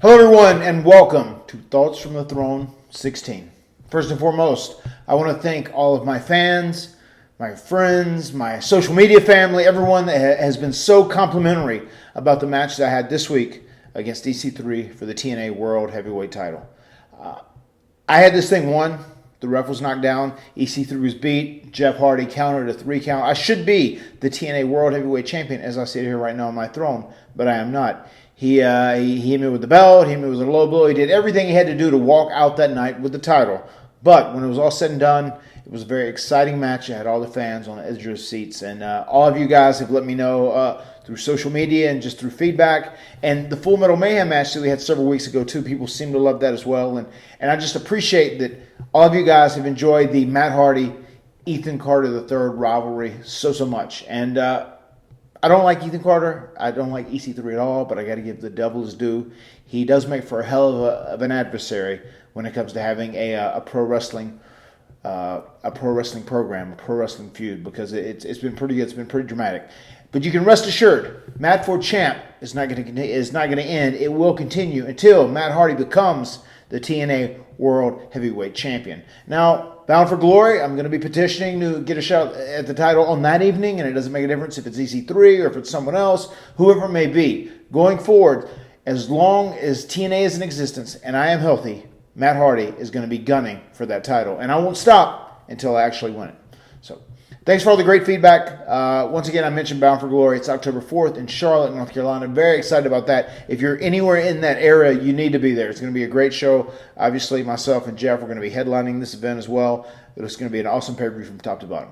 Hello, everyone, and welcome to Thoughts from the Throne 16. First and foremost, I want to thank all of my fans, my friends, my social media family, everyone that has been so complimentary about the match that I had this week against EC3 for the TNA World Heavyweight title. I had this thing won. The ref was knocked down. EC3 was beat. Jeff Hardy countered a 3 count. I should be the TNA World Heavyweight Champion as I sit here right now on my throne, but I am not. He hit me with the belt. He hit me with a low blow. He did everything he had to do to walk out that night with the title. But when it was all said and done, it was a very exciting match. I had all the fans on the edge of their seats. And all of you guys have let me know through social media and just through feedback. And the Full Metal Mayhem match that we had several weeks ago, too, people seem to love that as well. And I just appreciate that all of you guys have enjoyed the Matt Hardy, Ethan Carter III rivalry so much. And I don't like Ethan Carter. I don't like EC3 at all, but I got to give the devil his due. He does make for a hell of an adversary when it comes to having a pro wrestling program, a pro wrestling feud, because it's been pretty good. It's been pretty dramatic. But you can rest assured, Matt for Champ is not going to end. It will continue until Matt Hardy becomes the TNA World Heavyweight Champion. Now, Bound for Glory, I'm going to be petitioning to get a shot at the title on that evening, and it doesn't make a difference if it's EC3 or if it's someone else, whoever it may be. Going forward, as long as TNA is in existence and I am healthy, Matt Hardy is going to be gunning for that title. And I won't stop until I actually win it. So, thanks for all the great feedback. Once again, I mentioned Bound for Glory. It's October 4th in Charlotte, North Carolina. Very excited about that. If you're anywhere in that area, you need to be there. It's going to be a great show. Obviously, myself and Jeff are going to be headlining this event as well. It's going to be an awesome pay-per-view from top to bottom.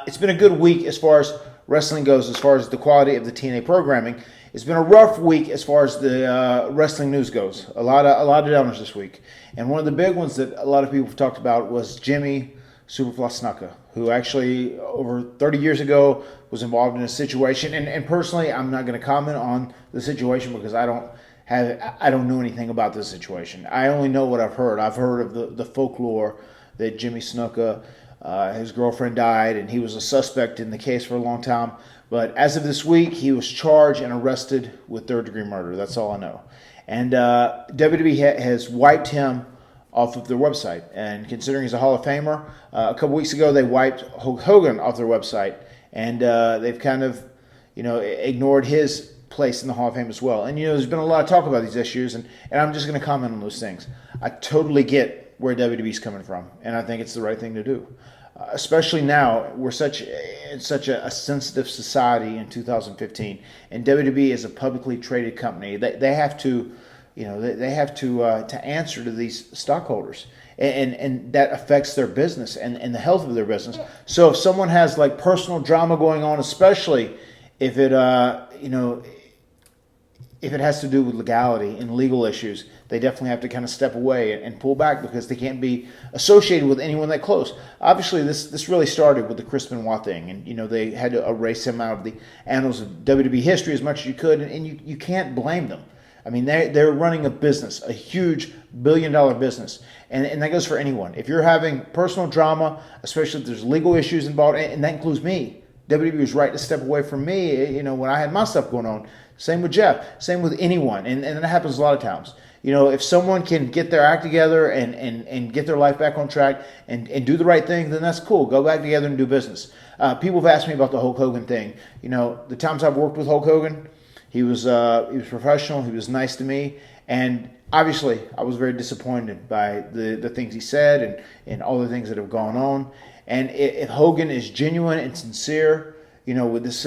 It's been a good week as far as wrestling goes, as far as the quality of the TNA programming. It's been a rough week as far as the wrestling news goes. A lot of downers this week. And one of the big ones that a lot of people have talked about was Jimmy Superfly Snuka, who actually over 30 years ago was involved in a situation. And personally, I'm not going to comment on the situation because I don't know anything about this situation. I only know what I've heard. I've heard of the folklore that Jimmy Snuka, his girlfriend died, and he was a suspect in the case for a long time. But as of this week, he was charged and arrested with third-degree murder. That's all I know. And WWE has wiped him off of their website. And considering he's a Hall of Famer, a couple weeks ago they wiped Hulk Hogan off their website. And they've kind of, ignored his place in the Hall of Fame as well. And, there's been a lot of talk about these issues, and I'm just going to comment on those things. I totally get where WWE's coming from, and I think it's the right thing to do. Especially now, we're in such a sensitive society in 2015, and WWE is a publicly traded company. They have to, they have to answer to these stockholders, and that affects their business and the health of their business. So if someone has like personal drama going on, especially if it if it has to do with legality and legal issues, they definitely have to kind of step away and pull back because they can't be associated with anyone that close. Obviously, this really started with the Chris Benoit thing, and they had to erase him out of the annals of WWE history as much as you could, and you can't blame them. I mean, they're running a business, a huge billion-dollar business, and that goes for anyone. If you're having personal drama, especially if there's legal issues involved, and that includes me, WWE was right to step away from me, when I had my stuff going on. Same with Jeff. Same with anyone. And that happens a lot of times. If someone can get their act together and get their life back on track and do the right thing, then that's cool. Go back together and do business. People have asked me about the Hulk Hogan thing. The times I've worked with Hulk Hogan, he was professional. He was nice to me. And obviously, I was very disappointed by the things he said and all the things that have gone on. And if Hogan is genuine and sincere, with this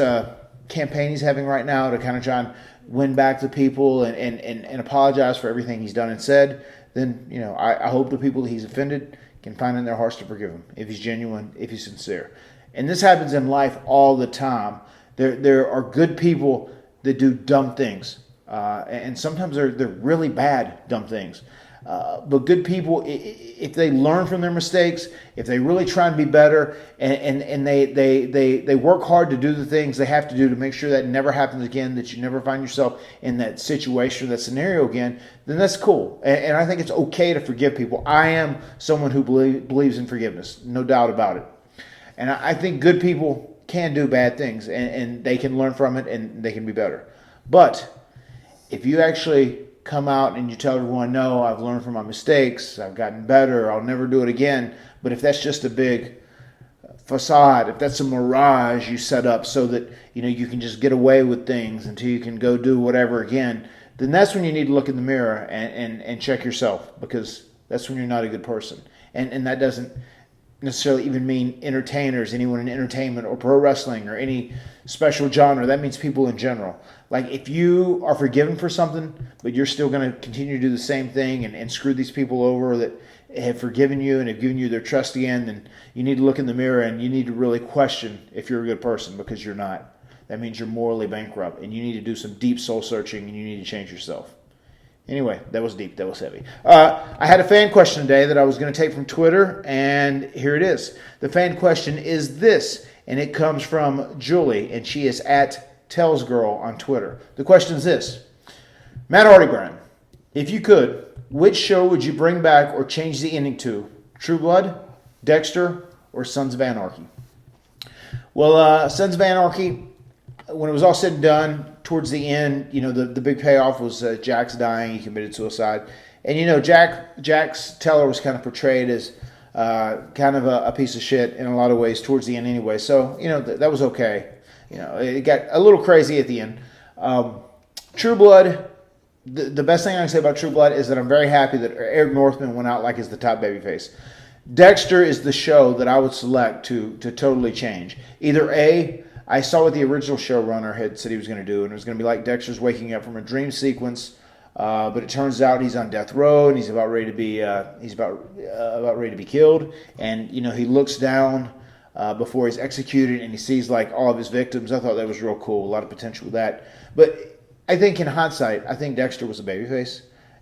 campaign he's having right now to kind of try and win back the people and apologize for everything he's done and said, then, I hope the people that he's offended can find in their hearts to forgive him if he's genuine, if he's sincere. And this happens in life all the time. There are good people that do dumb things. And sometimes they're really bad, dumb things. But good people, if they learn from their mistakes, if they really try and be better, and they work hard to do the things they have to do to make sure that never happens again, that you never find yourself in that situation or that scenario again, then that's cool. And I think it's okay to forgive people. I am someone who believes in forgiveness, no doubt about it. And I think good people can do bad things, and they can learn from it, and they can be better. But if you actually come out and you tell everyone, no, I've learned from my mistakes, I've gotten better, I'll never do it again. But if that's just a big facade, if that's a mirage you set up so that you can just get away with things until you can go do whatever again, then that's when you need to look in the mirror and check yourself, because that's when you're not a good person. And that doesn't necessarily even mean entertainers, anyone in entertainment or pro wrestling or any special genre. That means people in general. Like, if you are forgiven for something, but you're still going to continue to do the same thing and screw these people over that have forgiven you and have given you their trust again, then you need to look in the mirror and you need to really question if you're a good person, because you're not. That means you're morally bankrupt, and you need to do some deep soul searching, and you need to change yourself. Anyway, that was deep. That was heavy. I had a fan question today that I was going to take from Twitter, and here it is. The fan question is this, and it comes from Julie, and she is at TellsGirl on Twitter. The question is this: Matt Hardybrand, if you could, which show would you bring back or change the ending to? True Blood, Dexter, or Sons of Anarchy? Well, Sons of Anarchy, when it was all said and done, towards the end, the big payoff was Jack's dying. He committed suicide. And, Jack's Teller was kind of portrayed as kind of a piece of shit in a lot of ways towards the end anyway. So, that was okay. It got a little crazy at the end. True Blood, the best thing I can say about True Blood is that I'm very happy that Eric Northman went out like as the top babyface. Dexter is the show that I would select to totally change. Either A, I saw what the original showrunner had said he was going to do, and it was going to be like Dexter's waking up from a dream sequence, but it turns out he's on death row and he's about ready to be ready to be killed, and he looks down before he's executed and he sees like all of his victims. I thought that was real cool, a lot of potential with that. But I think in hindsight, I think Dexter was a babyface.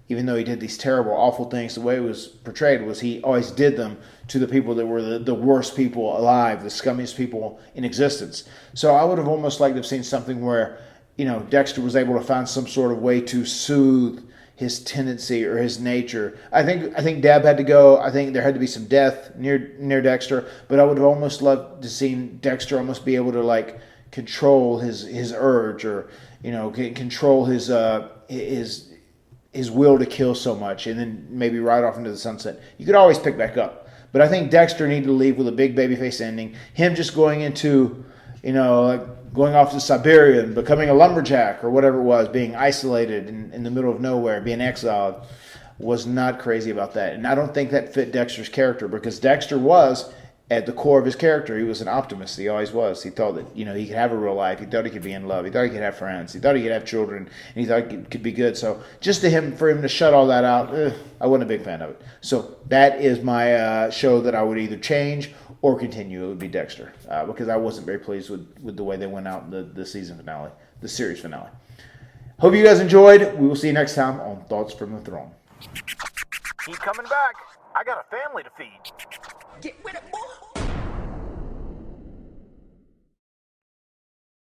Even though he did these terrible, awful things, the way it was portrayed was he always did them to the people that were the worst people alive, the scummiest people in existence. So I would have almost liked to have seen something where, Dexter was able to find some sort of way to soothe his tendency or his nature. I think Deb had to go. I think there had to be some death near Dexter, but I would have almost loved to see Dexter almost be able to like control his urge, or control his will to kill so much, and then maybe ride off into the sunset. You could always pick back up. But I think Dexter needed to leave with a big babyface ending. Him just going into, going off to Siberia and becoming a lumberjack or whatever it was, being isolated in the middle of nowhere, being exiled, was not crazy about that. And I don't think that fit Dexter's character, because Dexter was, at the core of his character, he was an optimist. He always was. He thought that, he could have a real life. He thought he could be in love. He thought he could have friends. He thought he could have children. And he thought it could be good. So just for him to shut all that out, I wasn't a big fan of it. So that is my show that I would either change or continue. It would be Dexter, because I wasn't very pleased with the way they went out in the season finale, the series finale. Hope you guys enjoyed. We will see you next time on Thoughts from the Throne. Keep coming back. I got a family to feed. Get with it, boy.